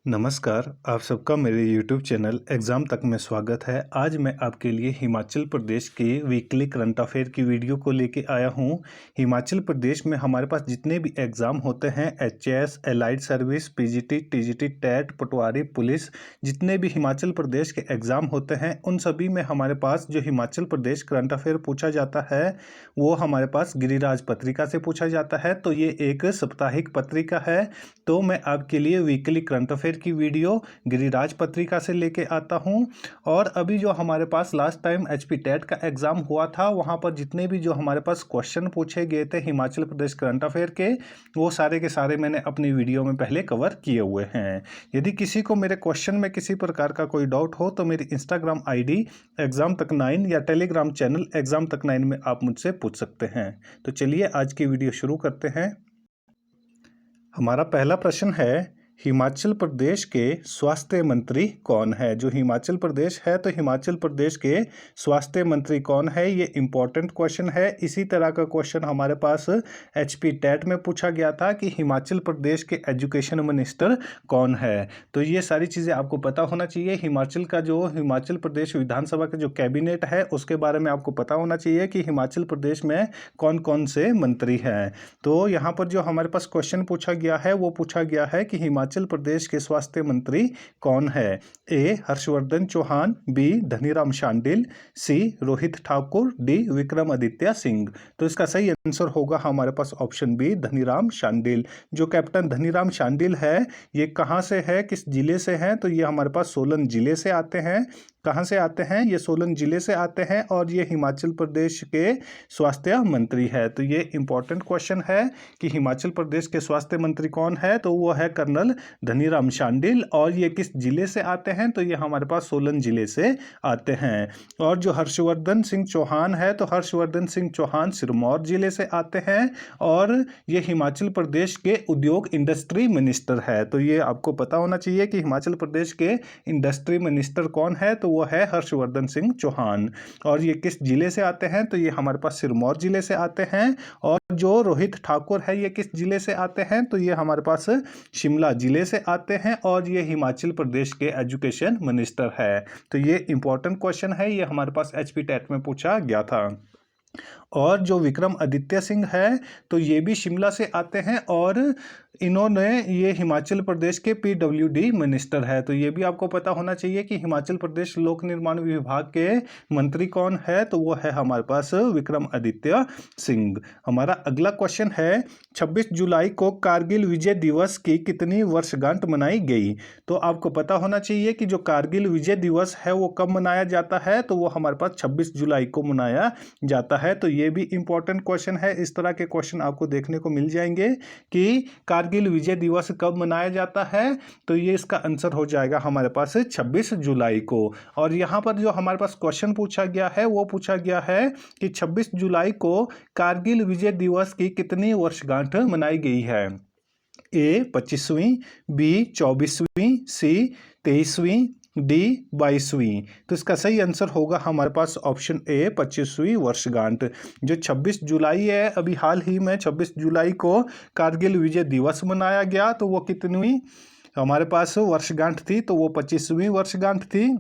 नमस्कार, आप सबका मेरे YouTube चैनल एग्ज़ाम तक में स्वागत है। आज मैं आपके लिए हिमाचल प्रदेश के वीकली करंट अफेयर की वीडियो को लेके आया हूँ। हिमाचल प्रदेश में हमारे पास जितने भी एग्ज़ाम होते हैं HAS, allied service, PGT, TGT, TET, patwari, police, जितने भी हिमाचल प्रदेश के एग्ज़ाम होते हैं उन सभी में हमारे पास जो हिमाचल प्रदेश करंट अफेयर पूछा जाता है वो हमारे पास गिरिराज पत्रिका से पूछा जाता है। तो ये एक साप्ताहिक पत्रिका है। तो मैं आपके लिए वीकली करंट अफेयर की वीडियो गिरिराज पत्रिका से लेके आता हूं। और अभी जो हमारे पास लास्ट टाइम एचपी टेट का एग्जाम हुआ था वहां पर जितने भी जो हमारे पास क्वेश्चन पूछे गए थे हिमाचल प्रदेश करंट अफेयर के वो सारे के सारे मैंने अपनी वीडियो में पहले कवर किए हुए हैं। यदि किसी को मेरे क्वेश्चन में किसी प्रकार का कोई डाउट हो तो मेरी इंस्टाग्राम आईडी एग्जाम तक 9 या टेलीग्राम चैनल एग्जाम तक 9 में आप मुझसे पूछ सकते हैं। तो चलिए आज की वीडियो शुरू करते हैं। हमारा पहला प्रश्न है, हिमाचल प्रदेश के स्वास्थ्य मंत्री कौन है? जो हिमाचल प्रदेश है तो हिमाचल प्रदेश के स्वास्थ्य मंत्री कौन है? ये इम्पोर्टेंट क्वेश्चन है। इसी तरह का क्वेश्चन हमारे पास एचपी टेट में पूछा गया था कि हिमाचल प्रदेश के एजुकेशन मिनिस्टर कौन है। तो ये सारी चीज़ें आपको पता होना चाहिए। हिमाचल प्रदेश विधानसभा का जो कैबिनेट है उसके बारे में आपको पता होना चाहिए कि हिमाचल प्रदेश में कौन कौन से मंत्री हैं। तो यहाँ पर जो हमारे पास क्वेश्चन पूछा गया है वो पूछा गया है कि हिमाचल प्रदेश के स्वास्थ्य मंत्री कौन है? ए हर्षवर्धन चौहान, बी धनीराम शांडिल, सी रोहित ठाकुर, डी विक्रमादित्य सिंह। तो इसका सही आंसर होगा हमारे पास ऑप्शन बी धनीराम शांडिल। जो कैप्टन धनीराम शांडिल है ये कहाँ से है, किस जिले से है? तो ये हमारे पास सोलन जिले से आते हैं। कहाँ से आते हैं? ये सोलन जिले से आते हैं और ये हिमाचल प्रदेश के स्वास्थ्य मंत्री है। तो ये इंपॉर्टेंट क्वेश्चन है कि हिमाचल प्रदेश के स्वास्थ्य मंत्री कौन है? तो वो है कर्नल धनीराम शांडिल। और ये किस जिले से आते हैं? तो ये हमारे पास सोलन जिले से आते हैं। और जो हर्षवर्धन सिंह चौहान है तो हर्षवर्धन सिंह चौहान सिरमौर जिले से आते हैं और ये हिमाचल प्रदेश के उद्योग इंडस्ट्री मिनिस्टर है। तो ये आपको पता होना चाहिए कि हिमाचल प्रदेश के इंडस्ट्री मिनिस्टर कौन है? तो वो है हर्षवर्धन सिंह चौहान। और ये किस जिले से आते हैं? तो ये हमारे पास सिरमौर जिले से आते हैं। और जो रोहित ठाकुर है ये किस जिले से आते हैं? तो ये हमारे पास शिमला जिले से आते हैं और ये हिमाचल प्रदेश के एजुकेशन मिनिस्टर है। तो ये इंपॉर्टेंट क्वेश्चन है, ये हमारे पास एचपी टेट में पूछा गया था। और जो विक्रमादित्य सिंह है तो ये भी शिमला से आते हैं और ये हिमाचल प्रदेश के पीडब्ल्यूडी मिनिस्टर है। तो ये भी आपको पता होना चाहिए कि हिमाचल प्रदेश लोक निर्माण विभाग के मंत्री कौन है? तो वो है हमारे पास विक्रमादित्य सिंह। हमारा अगला क्वेश्चन है, 26 जुलाई को कारगिल विजय दिवस की कितनी वर्षगांठ मनाई गई? तो आपको पता होना चाहिए कि जो कारगिल विजय दिवस है वो कब मनाया जाता है? तो वो हमारे पास 26 जुलाई को मनाया जाता है। तो ये भी इंपॉर्टेंट क्वेश्चन है। इस तरह के क्वेश्चन आपको देखने को मिल जाएंगे कि कारगिल विजय दिवस कब मनाया जाता है। तो ये इसका आंसर हो जाएगा हमारे पास 26 जुलाई को। और यहाँ पर जो हमारे पास क्वेश्चन पूछा गया है वो पूछा गया है कि 26 जुलाई को कारगिल विजय दिवस की कितनी वर्षगांठ मनाई गई है? ए 25वीं, बी 24वीं, सी 23वीं, डी 22वीं। तो इसका सही आंसर होगा हमारे पास ऑप्शन ए 25वीं वर्षगांठ। जो 26 जुलाई है अभी हाल ही में 26 जुलाई को कारगिल विजय दिवस मनाया गया। तो वो कितनी हमारे पास वर्षगांठ थी? तो वो 25वीं वर्षगांठ थी।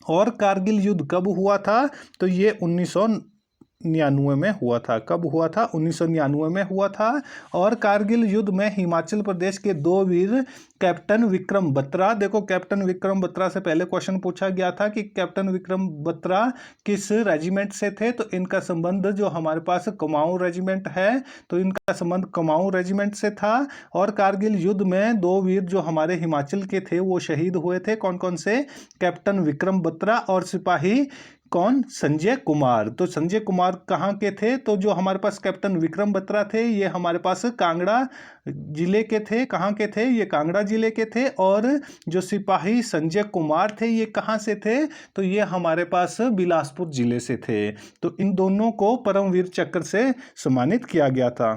और कारगिल युद्ध कब हुआ था? तो ये 1999 में हुआ था। कब हुआ था? 1999 में हुआ था। और कारगिल युद्ध में हिमाचल प्रदेश के 2 वीर कैप्टन विक्रम बत्रा, देखो कैप्टन विक्रम बत्रा से पहले क्वेश्चन पूछा गया था कि कैप्टन विक्रम बत्रा किस रेजिमेंट से थे? तो इनका संबंध जो हमारे पास कुमाऊं रेजिमेंट है तो इनका संबंध कुमाऊं रेजिमेंट से था। और कारगिल युद्ध में 2 वीर जो हमारे हिमाचल के थे वो शहीद हुए थे। कौन कौन से? कैप्टन विक्रम बत्रा और सिपाही कौन? संजय कुमार। तो संजय कुमार कहाँ के थे? तो जो हमारे पास कैप्टन विक्रम बत्रा थे ये हमारे पास कांगड़ा जिले के थे। कहाँ के थे? ये कांगड़ा जिले के थे। और जो सिपाही संजय कुमार थे ये कहाँ से थे? तो ये हमारे पास बिलासपुर जिले से थे। तो इन दोनों को परमवीर चक्र से सम्मानित किया गया था।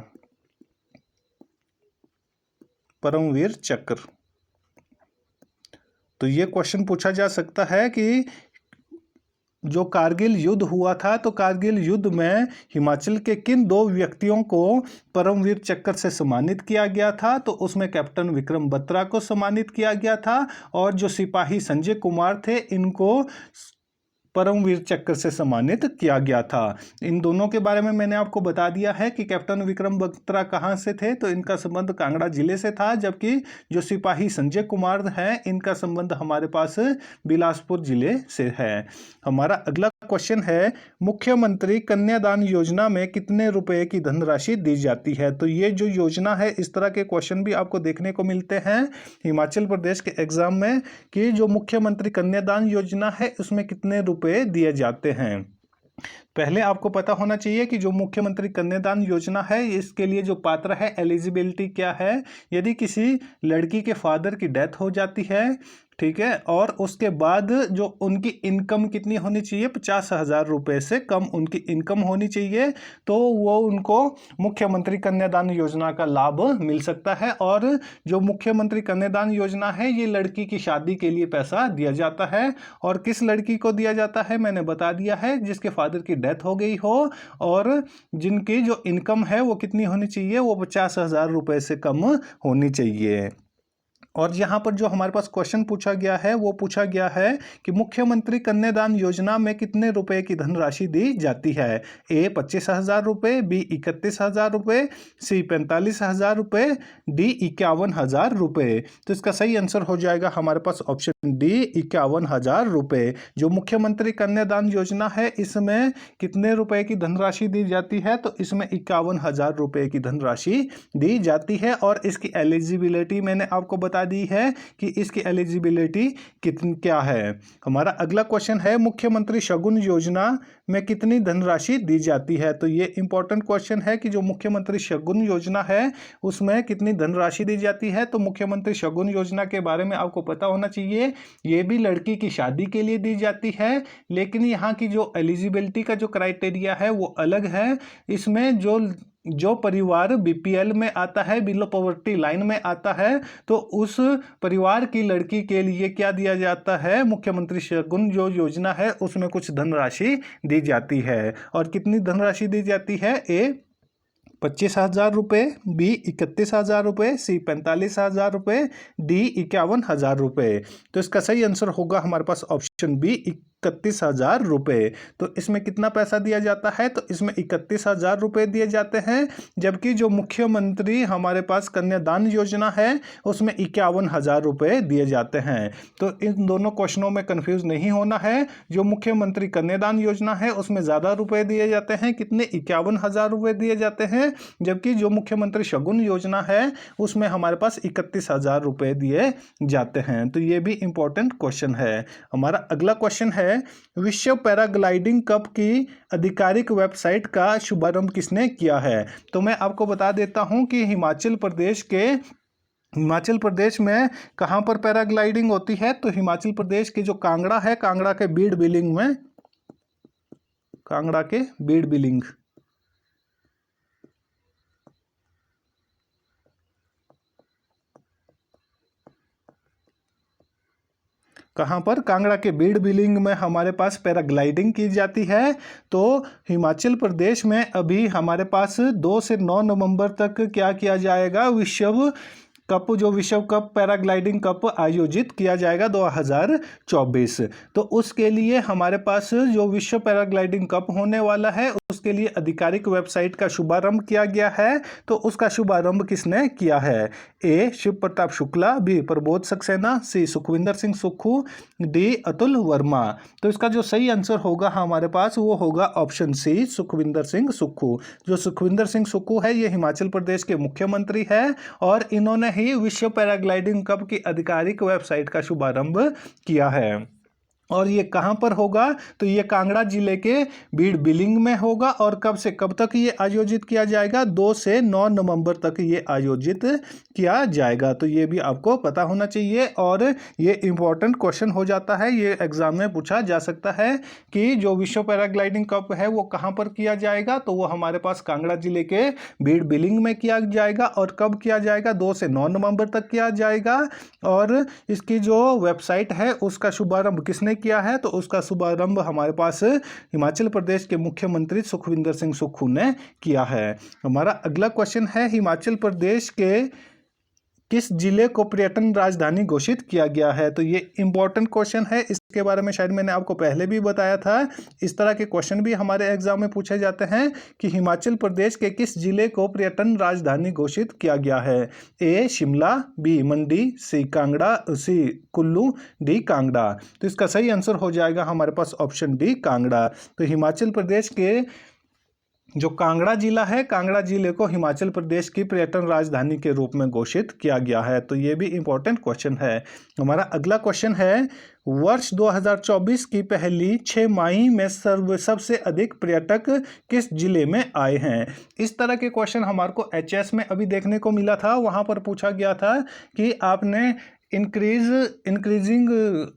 परमवीर चक्र। तो ये क्वेश्चन पूछा जा सकता है कि जो कारगिल युद्ध हुआ था, तो कारगिल युद्ध में हिमाचल के किन 2 व्यक्तियों को परमवीर चक्र से सम्मानित किया गया था? तो उसमें कैप्टन विक्रम बत्रा को सम्मानित किया गया था और जो सिपाही संजय कुमार थे इनको परमवीर चक्र से सम्मानित किया गया था। इन दोनों के बारे में मैंने आपको बता दिया है कि कैप्टन विक्रम बत्रा कहाँ से थे, तो इनका संबंध कांगड़ा जिले से था, जबकि जो सिपाही संजय कुमार हैं इनका संबंध हमारे पास बिलासपुर जिले से है। हमारा अगला क्वेश्चन है, मुख्यमंत्री कन्यादान योजना में कितने रुपए की धनराशि दी जाती है? तो ये जो योजना है, इस तरह के क्वेश्चन भी आपको देखने को मिलते हैं हिमाचल प्रदेश के एग्जाम में कि जो मुख्यमंत्री कन्यादान योजना है उसमें कितने रुपए दिए जाते हैं। पहले आपको पता होना चाहिए कि जो मुख्यमंत्री कन्यादान योजना है इसके लिए जो पात्र है, एलिजिबिलिटी क्या है। यदि किसी लड़की के फादर की डेथ हो जाती है, ठीक है, और उसके बाद जो उनकी इनकम कितनी होनी चाहिए, 50,000 रुपये से कम उनकी इनकम होनी चाहिए, तो वो उनको मुख्यमंत्री कन्यादान योजना का लाभ मिल सकता है। और जो मुख्यमंत्री कन्यादान योजना है ये लड़की की शादी के लिए पैसा दिया जाता है। और किस लड़की को दिया जाता है मैंने बता दिया है, जिसके फादर की डेथ हो गई हो और जिनकी जो इनकम है वो कितनी होनी चाहिए, वो 50,000 रुपये से कम होनी चाहिए। और यहाँ पर जो हमारे पास क्वेश्चन पूछा गया है वो पूछा गया है कि मुख्यमंत्री कन्यादान योजना में कितने रुपए की धनराशि दी जाती है। ए 25,000 रुपये, बी 31,000 रुपये, सी 45,000 रुपये, डी 51,000 रुपये। तो इसका सही आंसर हो जाएगा हमारे पास ऑप्शन डी 51,000 रुपये। जो मुख्यमंत्री कन्यादान योजना है इसमें कितने रुपए की धनराशि दी जाती है, तो इसमें 51,000 रुपये की धनराशि दी जाती है। और इसकी एलिजिबिलिटी मैंने आपको बता दी है कि इसकी एलिजिबिलिटी कितनी क्या है। हमारा अगला क्वेश्चन है, मुख्यमंत्री शगुन योजना में कितनी धनराशि दी जाती है। तो ये इंपॉर्टेंट क्वेश्चन है कि जो मुख्यमंत्री शगुन योजना है उसमें कितनी धनराशि दी जाती है। तो मुख्यमंत्री शगुन योजना के बारे में आपको पता होना चाहिए, ये भी लड़की की शादी के लिए दी जाती है, लेकिन यहाँ की जो एलिजिबिलिटी का जो क्राइटेरिया है वो अलग है। इसमें जो परिवार बीपीएल में आता है, बिलो पॉवर्टी लाइन में आता है, तो उस परिवार की लड़की के लिए क्या दिया जाता है, मुख्यमंत्री शगुन जो योजना है उसमें कुछ धनराशि दी जाती है। और कितनी धनराशि दी जाती है, ए 25,000 रुपये, बी 31,000 रुपये, सी 45,000 रुपये, डी 51,000 रुपये। तो इसका सही आंसर होगा हमारे पास ऑप्शन बी 31,000 रुपये। तो इसमें कितना पैसा दिया जाता है, तो इसमें 31,000 रुपये दिए जाते हैं, जबकि जो मुख्यमंत्री हमारे पास कन्यादान योजना है उसमें 51,000 रुपये दिए जाते हैं। तो इन दोनों क्वेश्चनों में कंफ्यूज नहीं होना है। जो मुख्यमंत्री कन्यादान योजना है उसमें ज़्यादा रुपये दिए जाते हैं, कितने, 51,000 रुपये दिए जाते हैं, जबकि जो मुख्यमंत्री शगुन योजना है उसमें हमारे पास 31,000 रुपये दिए जाते हैं। तो ये भी इंपॉर्टेंट क्वेश्चन है। हमारा अगला क्वेश्चन है, विश्व पैराग्लाइडिंग कप की आधिकारिक वेबसाइट का शुभारंभ किसने किया है। तो मैं आपको बता देता हूं कि हिमाचल प्रदेश में कहां पर पैराग्लाइडिंग होती है। तो हिमाचल प्रदेश के जो कांगड़ा है, कांगड़ा के बीड़ बिलिंग में, कांगड़ा के बीड़ बिलिंग, कहाँ पर, कांगड़ा के बीड़ बिलिंग में हमारे पास पैराग्लाइडिंग की जाती है। तो हिमाचल प्रदेश में अभी हमारे पास 2 से 9 नवंबर तक क्या किया जाएगा, विश्व कप पैराग्लाइडिंग कप आयोजित किया जाएगा 2024। तो उसके लिए हमारे पास जो विश्व पैराग्लाइडिंग कप होने वाला है उसके लिए आधिकारिक वेबसाइट का शुभारंभ किया गया है। तो उसका शुभारंभ किसने किया है, ए शिव प्रताप शुक्ला, बी प्रबोध सक्सेना, सी सुखविंदर सिंह सुक्खू, डी अतुल वर्मा। तो इसका जो सही आंसर होगा हमारे पास वो होगा ऑप्शन सी सुखविंदर सिंह सुक्खू। जो सुखविंदर सिंह सुक्खू है ये हिमाचल प्रदेश के मुख्यमंत्री है और इन्होंने ही विश्व पैराग्लाइडिंग कप की आधिकारिक वेबसाइट का शुभारंभ किया है। और ये कहाँ पर होगा, तो ये कांगड़ा जिले के बीड़ बिलिंग में होगा। और कब से कब तक ये आयोजित किया जाएगा, 2 से 9 नवंबर तक ये आयोजित किया जाएगा। तो ये भी आपको पता होना चाहिए और ये इंपॉर्टेंट क्वेश्चन हो जाता है, ये एग्जाम में पूछा जा सकता है कि जो विश्व पैराग्लाइडिंग कप है वो कहाँ पर किया जाएगा। तो वो हमारे पास कांगड़ा जिले के बीड़ बिलिंग में किया जाएगा। और कब किया जाएगा, 2 से 9 नवंबर तक किया जाएगा। और इसकी जो वेबसाइट है उसका शुभारंभ किसने किया है? तो उसका शुभारंभ हमारे पास हिमाचल प्रदेश के मुख्यमंत्री सुखविंदर सिंह सुक्खू ने किया है। हमारा अगला क्वेश्चन है, हिमाचल प्रदेश के किस जिले को पर्यटन राजधानी घोषित किया गया है? तो ये इंपॉर्टेंट क्वेश्चन है, इसके बारे में शायद मैंने आपको पहले भी बताया था। इस तरह के क्वेश्चन भी हमारे एग्जाम में पूछे जाते हैं कि हिमाचल प्रदेश के किस जिले को पर्यटन राजधानी घोषित किया गया है? ए शिमला, बी मंडी, सी कांगड़ा, सी कुल्लू, डी कांगड़ा। तो इसका सही आंसर हो जाएगा हमारे पास ऑप्शन डी कांगड़ा। तो हिमाचल प्रदेश के जो कांगड़ा जिला है, कांगड़ा जिले को हिमाचल प्रदेश की पर्यटन राजधानी के रूप में घोषित किया गया है। तो ये भी इंपॉर्टेंट क्वेश्चन है। हमारा अगला क्वेश्चन है, वर्ष 2024 की पहली 6 माही में सबसे अधिक पर्यटक किस जिले में आए हैं? इस तरह के क्वेश्चन हमारे को एचएस में अभी देखने को मिला था। वहां पर पूछा गया था कि आपने इंक्रीजिंग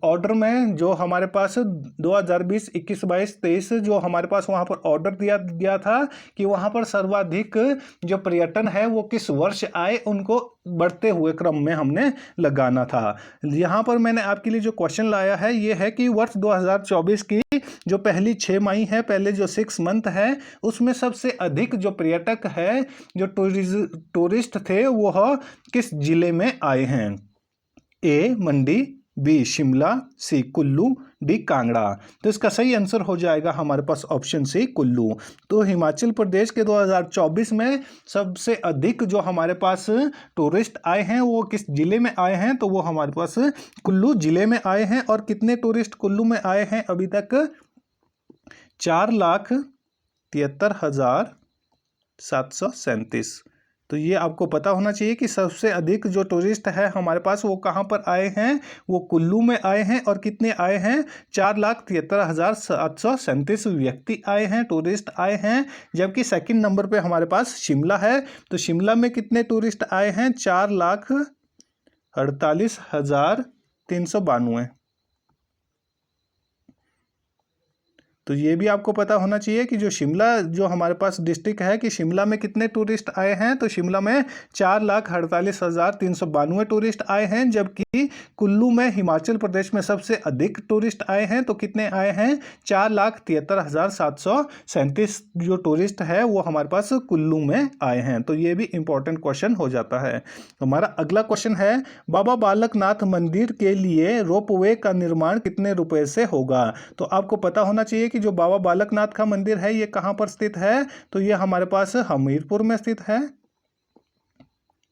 ऑर्डर में जो हमारे पास 2020, 21, 22, 23 जो हमारे पास वहाँ पर ऑर्डर दिया गया था कि वहाँ पर सर्वाधिक जो पर्यटन है वो किस वर्ष आए, उनको बढ़ते हुए क्रम में हमने लगाना था। यहाँ पर मैंने आपके लिए जो क्वेश्चन लाया है ये है कि वर्ष 2024 की जो पहली 6 माही है, पहले जो 6 मंथ है, उसमें सबसे अधिक जो पर्यटक है, जो टूरिस्ट थे, वो किस जिले में आए हैं? ए मंडी, बी शिमला, सी कुल्लू, डी कांगड़ा। तो इसका सही आंसर हो जाएगा हमारे पास ऑप्शन सी कुल्लू। तो हिमाचल प्रदेश के 2024 में सबसे अधिक जो हमारे पास टूरिस्ट आए हैं वो किस जिले में आए हैं? तो वो हमारे पास कुल्लू जिले में आए हैं। और कितने टूरिस्ट कुल्लू में आए हैं अभी तक? 4,73,737। तो ये आपको पता होना चाहिए कि सबसे अधिक जो टूरिस्ट है हमारे पास वो कहाँ पर आए हैं? वो कुल्लू में आए हैं। और कितने आए हैं? 4,73,737 व्यक्ति आए हैं, टूरिस्ट आए हैं। जबकि सेकंड नंबर पे हमारे पास शिमला है। तो शिमला में कितने टूरिस्ट आए हैं? 4,48,392। तो ये भी आपको पता होना चाहिए कि जो शिमला जो हमारे पास डिस्ट्रिक्ट है कि शिमला में कितने टूरिस्ट आए हैं? तो शिमला में 4,48,392 टूरिस्ट आए हैं। जबकि कुल्लू में हिमाचल प्रदेश में सबसे अधिक टूरिस्ट आए हैं। तो कितने आए हैं? 4,73,737 जो टूरिस्ट है वो हमारे पास कुल्लू में आए हैं। तो ये भी इंपॉर्टेंट क्वेश्चन हो जाता है। हमारा अगला क्वेश्चन है, बाबा बालकनाथ मंदिर के लिए रोपवे का निर्माण कितने रुपए से होगा? तो आपको पता होना चाहिए कि जो बाबा बालकनाथ का मंदिर है ये कहां पर स्थित है? तो ये हमारे पास हमीरपुर में स्थित है।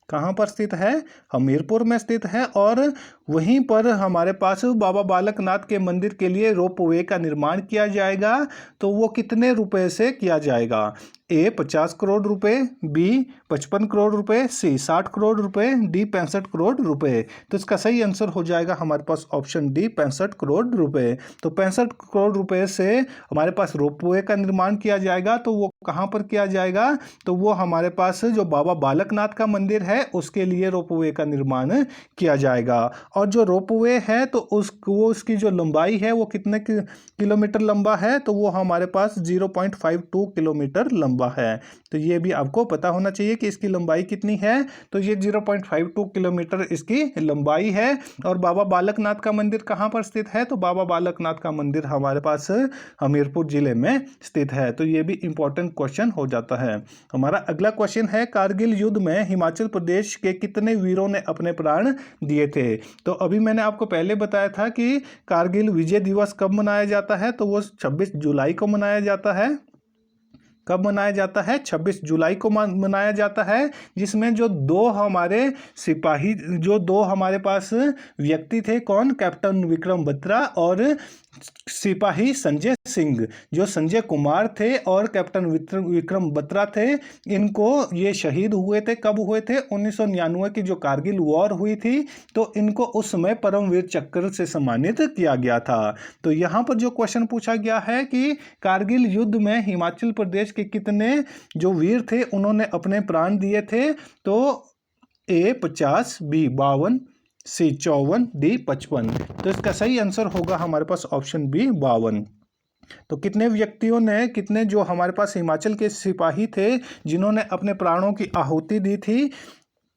कहां पर स्थित है? हमीरपुर में स्थित है। और वहीं पर हमारे पास बाबा बालकनाथ के मंदिर के लिए रोपवे का निर्माण किया जाएगा। तो वो कितने रुपए से किया जाएगा? ए 50 करोड़ रुपए, बी 55 करोड़ रुपए, सी 60 करोड़ रुपए, डी 65 करोड़ रुपए। तो इसका सही आंसर हो जाएगा हमारे पास ऑप्शन डी 65 करोड़ रुपए। तो 65 करोड़ रुपए से हमारे पास रोपवे का निर्माण किया जाएगा। तो वो कहाँ पर किया जाएगा? तो वो हमारे पास जो बाबा बालकनाथ का मंदिर है उसके लिए रोपवे का निर्माण किया जाएगा। और जो रोपवे है तो उसकी जो लंबाई है वो कितने किलोमीटर लंबा है? तो वो हमारे पास 0.52 किलोमीटर लंबा है। तो ये भी आपको पता होना चाहिए कि इसकी लंबाई कितनी है। तो ये 0.52 किलोमीटर इसकी लंबाई है। और बाबा बालकनाथ का मंदिर कहाँ पर स्थित है? तो बाबा बालकनाथ का मंदिर हमारे पास हमीरपुर जिले में स्थित है। तो ये भी इंपॉर्टेंट क्वेश्चन हो जाता है। हमारा अगला क्वेश्चन है, कारगिल युद्ध में हिमाचल प्रदेश के कितने वीरों ने अपने प्राण दिए थे? तो अभी मैंने आपको पहले बताया था कि कारगिल विजय दिवस कब मनाया जाता है? तो वो 26 जुलाई को मनाया जाता है। कब मनाया जाता है? 26 जुलाई को मनाया जाता है। जिसमें जो दो हमारे सिपाही, जो दो हमारे पास व्यक्ति थे, कौन? कैप्टन विक्रम बत्रा और सिपाही संजय सिंह, जो संजय कुमार थे और कैप्टन विक्रम बत्रा थे, इनको ये शहीद हुए थे। कब हुए थे? 1999 की जो कारगिल वॉर हुई थी, तो इनको उस समय परमवीर चक्र से सम्मानित किया गया था। तो यहाँ पर जो क्वेश्चन पूछा गया है कि कारगिल युद्ध में हिमाचल प्रदेश के कितने जो वीर थे उन्होंने अपने प्राण दिए थे? तो ए 50, बी 52, सी 54, डी 55। तो इसका सही आंसर होगा हमारे पास ऑप्शन बी 52। तो कितने व्यक्तियों ने, कितने जो हमारे पास हिमाचल के सिपाही थे जिन्होंने अपने प्राणों की आहुति दी थी?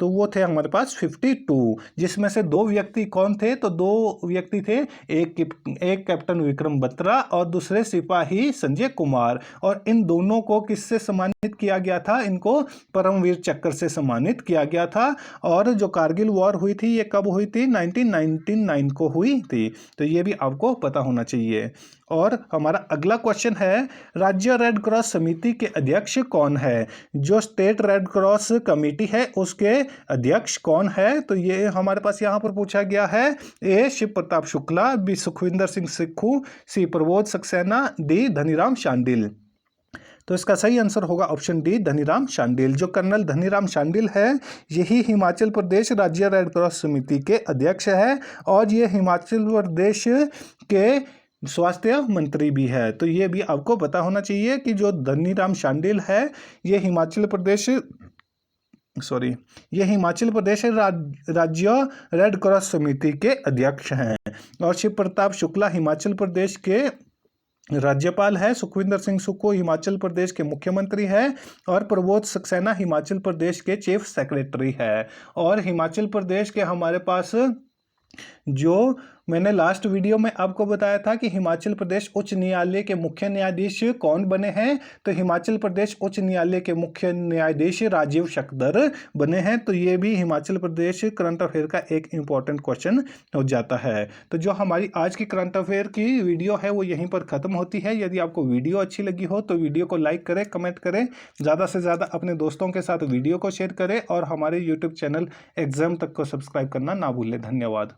तो वो थे हमारे पास 52, जिसमें से 2 व्यक्ति कौन थे, तो 2 व्यक्ति थे, एक कैप्टन विक्रम बत्रा और दूसरे सिपाही संजय कुमार। और इन दोनों को किससे सम्मानित किया गया था, इनको परमवीर चक्र से सम्मानित किया गया था। और जो कारगिल वॉर हुई थी ये कब हुई थी, 1999 को हुई थी। तो ये भी आपको पता होना चाहिए। और हमारा अगला क्वेश्चन है, राज्य रेड क्रॉस समिति के अध्यक्ष कौन है? जो स्टेट रेड क्रॉस कमेटी है उसके अध्यक्ष कौन है? तो ये हमारे पास यहाँ पर पूछा गया है। ए शिव प्रताप शुक्ला, बी सुखविंदर सिंह सुक्खू, सी प्रबोध सक्सेना, डी धनीराम शांडिल। तो इसका सही आंसर होगा ऑप्शन डी, धनीराम शांडिल। जो कर्नल धनीराम शांडिल है यही हिमाचल प्रदेश राज्य रेड क्रॉस समिति के अध्यक्ष है और ये हिमाचल प्रदेश के स्वास्थ्य मंत्री भी है। तो ये भी आपको पता होना चाहिए कि जो धनीराम शांडिल है ये हिमाचल प्रदेश राज्य रेड क्रॉस समिति के अध्यक्ष हैं। और शिव प्रताप शुक्ला हिमाचल प्रदेश के राज्यपाल है, सुखविंदर सिंह सुक्खू हिमाचल प्रदेश के मुख्यमंत्री है और प्रबोध सक्सेना हिमाचल प्रदेश के चीफ सेक्रेटरी है। और हिमाचल प्रदेश के हमारे पास जो मैंने लास्ट वीडियो में आपको बताया था कि हिमाचल प्रदेश उच्च न्यायालय के मुख्य न्यायाधीश कौन बने हैं, तो हिमाचल प्रदेश उच्च न्यायालय के मुख्य न्यायाधीश राजीव शकदर बने हैं। तो ये भी हिमाचल प्रदेश करंट अफेयर का एक इंपॉर्टेंट क्वेश्चन हो जाता है। तो जो हमारी आज की करंट अफेयर की वीडियो है वो यहीं पर ख़त्म होती है। यदि आपको वीडियो अच्छी लगी हो तो वीडियो को लाइक करें, कमेंट करें, ज़्यादा से ज़्यादा अपने दोस्तों के साथ वीडियो को शेयर करें और हमारे यूट्यूब चैनल एग्जाम तक को सब्सक्राइब करना ना भूलें। धन्यवाद।